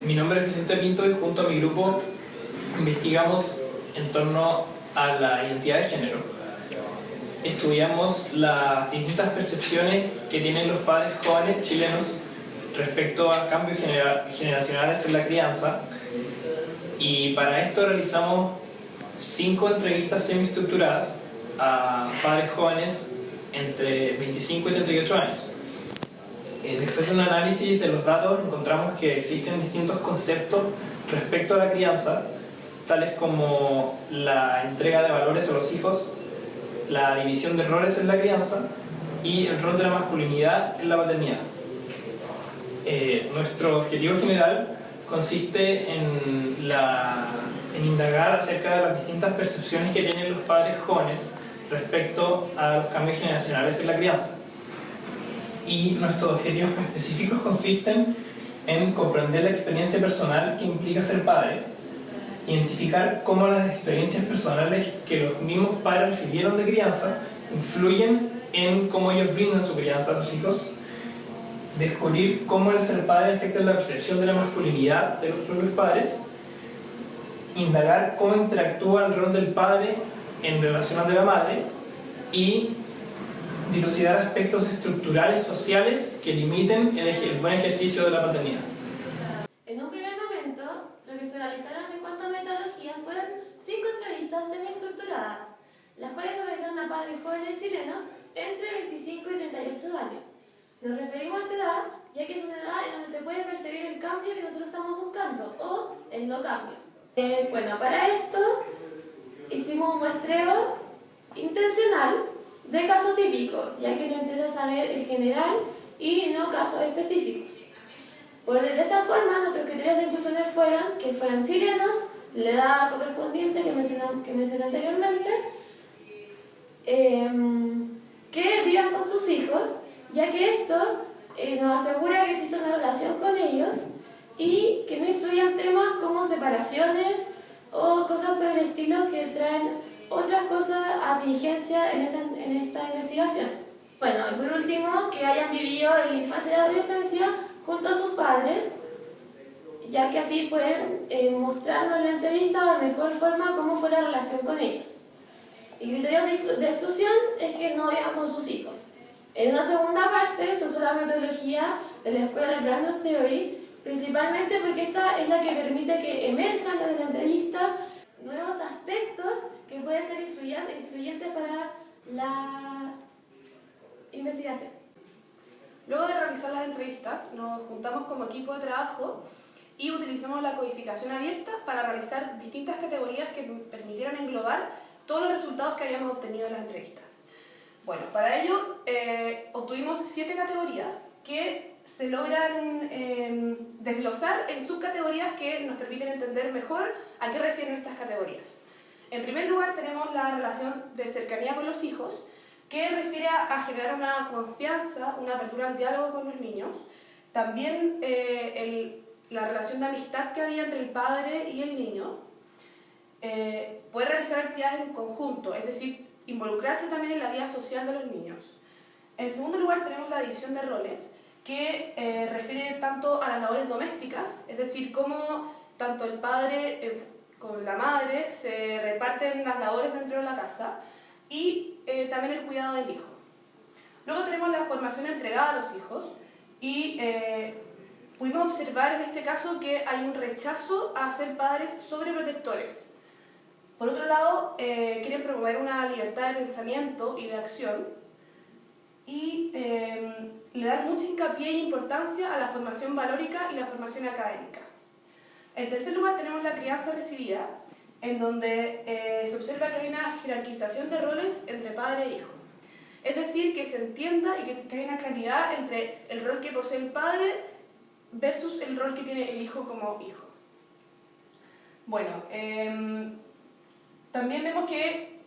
Mi nombre es Vicente Pinto y junto a mi grupo investigamos en torno a la identidad de género. Estudiamos las distintas percepciones que tienen los padres jóvenes chilenos respecto a cambios generacionales en la crianza, y para esto realizamos 5 entrevistas semiestructuradas a padres jóvenes entre 25 y 38 años. Después de un análisis de los datos encontramos que existen distintos conceptos respecto a la crianza, tales como la entrega de valores a los hijos, la división de roles en la crianza y el rol de la masculinidad en la paternidad. Nuestro objetivo general consiste en indagar acerca de las distintas percepciones que tienen los padres jóvenes respecto a los cambios generacionales en la crianza. Y nuestros objetivos específicos consisten en comprender la experiencia personal que implica ser padre, identificar cómo las experiencias personales que los mismos padres recibieron de crianza influyen en cómo ellos brindan su crianza a sus hijos, descubrir cómo el ser padre afecta la percepción de la masculinidad de los propios padres, indagar cómo interactúa el rol del padre en relación al de la madre y dilucidar aspectos estructurales sociales que limiten el buen ejercicio de la paternidad. En un primer momento, lo que se realizaron en cuanto a metodologías fueron 5 entrevistas semiestructuradas, las cuales se realizaron a padres jóvenes chilenos entre 25 y 38 años. Nos referimos a esta edad ya que es una edad en donde se puede percibir el cambio que nosotros estamos buscando o el no cambio. Para esto hicimos un muestreo intencional de caso típico, ya que nos interesa saber el general y no casos específicos. De esta forma, nuestros criterios de inclusión fueron que fueran chilenos, la edad correspondiente que mencioné anteriormente, que vivan con sus hijos, ya que esto nos asegura que existe una relación con ellos y que no influyan temas como separaciones o cosas por el estilo que traen otras cosas a tingencia en esta investigación. Y por último, que hayan vivido en la infancia y la adolescencia junto a sus padres, ya que así pueden mostrarnos en la entrevista de mejor forma cómo fue la relación con ellos. El criterio de exclusión es que no vivan con sus hijos. En una segunda parte se usó la metodología de la escuela de Brandon Theory, principalmente porque esta es la que permite que emerjan desde la entrevista nuevos aspectos que pueden ser influyentes para la investigación. Luego de realizar las entrevistas, nos juntamos como equipo de trabajo y utilizamos la codificación abierta para realizar distintas categorías que permitieron englobar todos los resultados que habíamos obtenido en las entrevistas. Para ello obtuvimos 7 categorías que se logran desglosar en subcategorías que nos permiten entender mejor a qué refieren estas categorías. En primer lugar tenemos la relación de cercanía con los hijos, que refiere a generar una confianza, una apertura al diálogo con los niños. También la relación de amistad que había entre el padre y el niño. Poder realizar actividades en conjunto, es decir, involucrarse también en la vida social de los niños. En segundo lugar tenemos la división de roles, que refiere tanto a las labores domésticas, es decir, cómo tanto el padre como la madre se reparten las labores dentro de la casa, y también el cuidado del hijo. Luego tenemos la formación entregada a los hijos y pudimos observar en este caso que hay un rechazo a ser padres sobreprotectores. Por otro lado, quieren promover una libertad de pensamiento y de acción y le dan mucha hincapié e importancia a la formación valórica y la formación académica. En tercer lugar tenemos la crianza recibida, en donde se observa que hay una jerarquización de roles entre padre e hijo. Es decir, que se entienda y que hay una claridad entre el rol que posee el padre versus el rol que tiene el hijo como hijo. También vemos que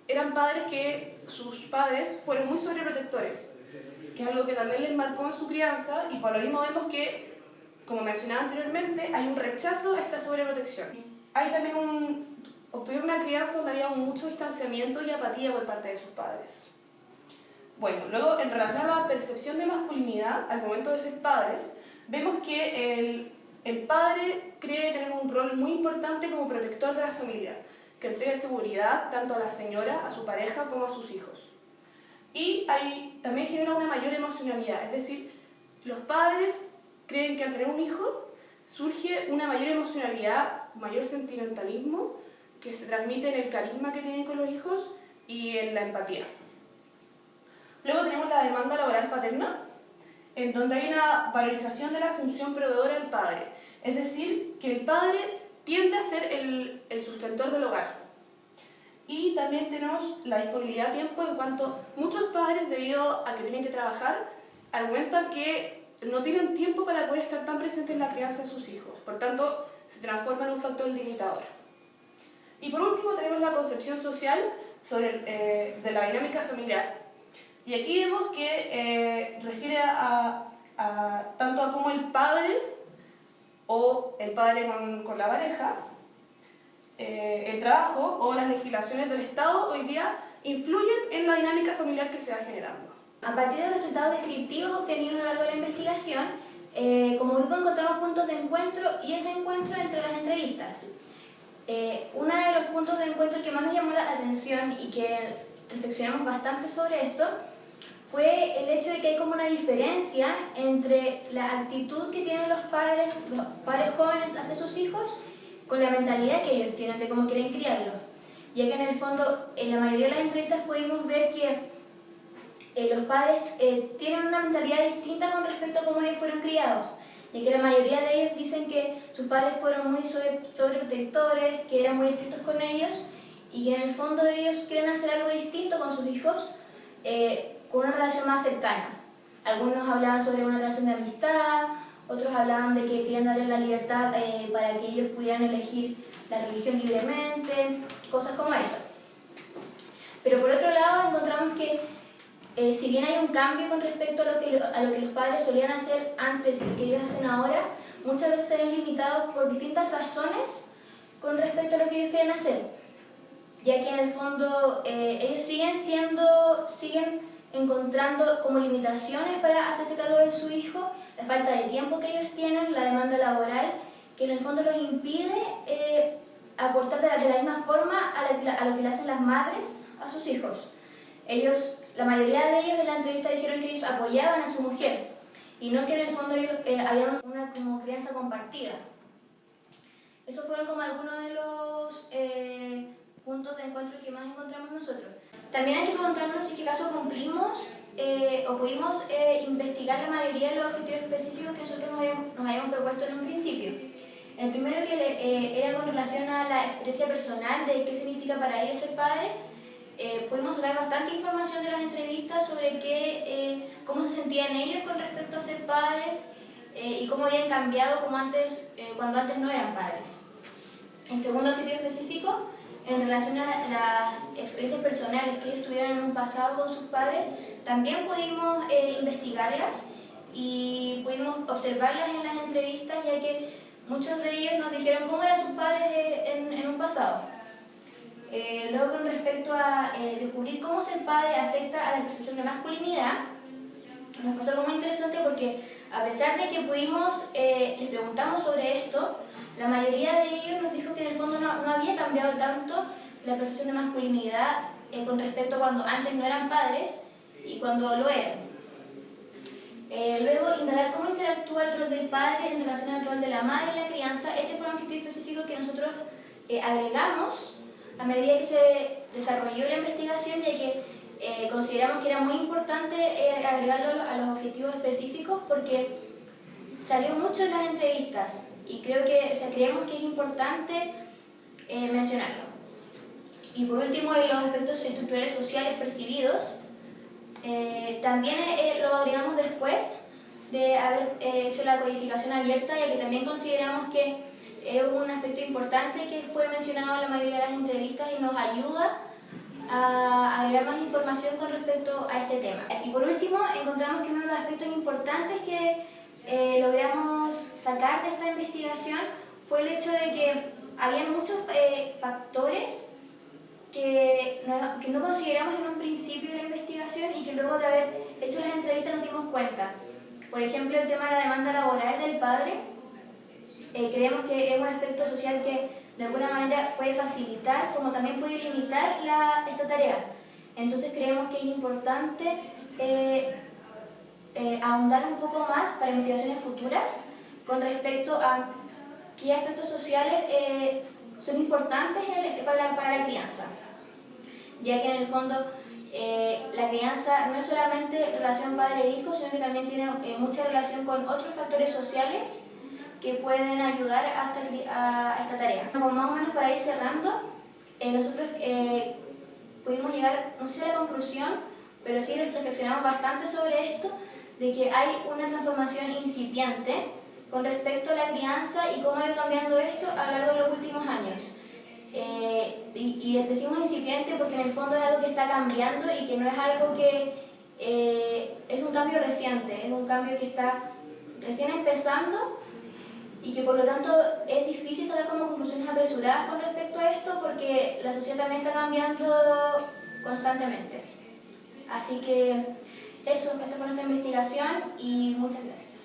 eran padres que sus padres fueron muy sobreprotectores, que es algo que también les marcó en su crianza, y por lo mismo vemos que, como mencionaba anteriormente, hay un rechazo a esta sobreprotección. Hay también obtuvieron una crianza donde había mucho distanciamiento y apatía por parte de sus padres. Luego, en relación a la percepción de masculinidad, al momento de ser padres, vemos que el padre cree tener un rol muy importante como protector de la familia, que entregue seguridad tanto a la señora, a su pareja, como a sus hijos. Y también genera una mayor emocionalidad, es decir, los padres creen que al tener un hijo surge una mayor emocionalidad, mayor sentimentalismo, que se transmite en el carisma que tienen con los hijos y en la empatía. Luego tenemos la demanda laboral paterna, en donde hay una valorización de la función proveedora del padre. Es decir, que el padre tiende a ser el sustentor del hogar. Y también tenemos la disponibilidad de tiempo en cuanto muchos padres, debido a que tienen que trabajar, argumentan que no tienen tiempo para poder estar tan presentes en la crianza de sus hijos. Por tanto, se transforma en un factor limitador. Y por último tenemos la concepción social de la dinámica familiar. Y aquí vemos que refiere tanto a cómo el padre o el padre con la pareja, el trabajo o las legislaciones del Estado hoy día influyen en la dinámica familiar que se va generando. A partir de los resultados descriptivos obtenidos a lo largo de la investigación, como grupo encontramos puntos de encuentro y ese encuentro entre las entrevistas. Uno de los puntos de encuentro que más nos llamó la atención y que reflexionamos bastante sobre esto fue el hecho de que hay como una diferencia entre la actitud que tienen los padres jóvenes hacia sus hijos con la mentalidad que ellos tienen de cómo quieren criarlos. Ya que en el fondo, en la mayoría de las entrevistas pudimos ver que los padres tienen una mentalidad distinta con respecto a cómo ellos fueron criados, ya que la mayoría de ellos dicen que sus padres fueron muy sobreprotectores, que eran muy estrictos con ellos y que en el fondo ellos quieren hacer algo distinto con sus hijos, con una relación más cercana. Algunos hablaban sobre una relación de amistad, otros hablaban de que querían darles la libertad para que ellos pudieran elegir la religión libremente, cosas como esa. Pero por otro lado encontramos que si bien hay un cambio con respecto a lo que los padres solían hacer antes y lo que ellos hacen ahora, muchas veces se ven limitados por distintas razones con respecto a lo que ellos quieren hacer, ya que en el fondo ellos siguen encontrando como limitaciones para hacerse cargo de su hijo, la falta de tiempo que ellos tienen, la demanda laboral, que en el fondo los impide aportar de la misma forma a lo que le hacen las madres a sus hijos. La mayoría de ellos en la entrevista dijeron que ellos apoyaban a su mujer y no que en el fondo ellos habían una como crianza compartida. Esos fueron como algunos de los puntos de encuentro que más encontramos nosotros. También hay que preguntarnos si en qué caso cumplimos o pudimos investigar la mayoría de los objetivos específicos que nosotros nos habíamos propuesto en un principio. El primero que era con relación a la experiencia personal de qué significa para ellos ser padre. Pudimos sacar bastante información de las entrevistas sobre cómo se sentían ellos con respecto a ser padres y cómo habían cambiado cuando antes no eran padres. El segundo objetivo específico, en relación a las experiencias personales que ellos tuvieron en un pasado con sus padres, también pudimos investigarlas y pudimos observarlas en las entrevistas, ya que muchos de ellos nos dijeron cómo eran sus padres en un pasado. Luego, con respecto a descubrir cómo ser padre afecta a la percepción de masculinidad, nos pasó algo muy interesante porque a pesar de que les preguntamos sobre esto, la mayoría de ellos nos dijo que en el fondo no había cambiado tanto la percepción de masculinidad con respecto a cuando antes no eran padres y cuando lo eran. Luego, indagar cómo interactúa el rol del padre en relación al rol de la madre en la crianza. Este fue un objetivo específico que nosotros agregamos a medida que se desarrolló la investigación, ya que consideramos que era muy importante agregarlo a los objetivos específicos porque salió mucho en las entrevistas y creemos que es importante mencionarlo. Y por último, los aspectos estructurales sociales percibidos, también lo agregamos después de haber hecho la codificación abierta, ya que también consideramos que es un aspecto importante que fue mencionado en la mayoría de las entrevistas y nos ayuda a agregar más información con respecto a este tema. Y por último, encontramos que uno de los aspectos importantes que logramos sacar de esta investigación fue el hecho de que había muchos factores que no consideramos en un principio de la investigación y que luego de haber hecho las entrevistas nos dimos cuenta. Por ejemplo, el tema de la demanda laboral del padre, creemos que es un aspecto social que de alguna manera puede facilitar como también puede limitar esta tarea. Entonces creemos que es importante ahondar un poco más para investigaciones futuras con respecto a qué aspectos sociales son importantes para la crianza, ya que en el fondo la crianza no es solamente relación padre-hijo, sino que también tiene mucha relación con otros factores sociales que pueden ayudar a esta tarea. Como más o menos para ir cerrando, nosotros pudimos llegar, no sé si a la conclusión, pero sí reflexionamos bastante sobre esto, de que hay una transformación incipiente con respecto a la crianza y cómo ha ido cambiando esto a lo largo de los últimos años. Y decimos incipiente porque en el fondo es algo que está cambiando y que no es algo que es un cambio reciente, es un cambio que está recién empezando y que por lo tanto es difícil sacar como conclusiones apresuradas con respecto a esto porque la sociedad también está cambiando constantemente. Así que eso, esta fue nuestra investigación y muchas gracias.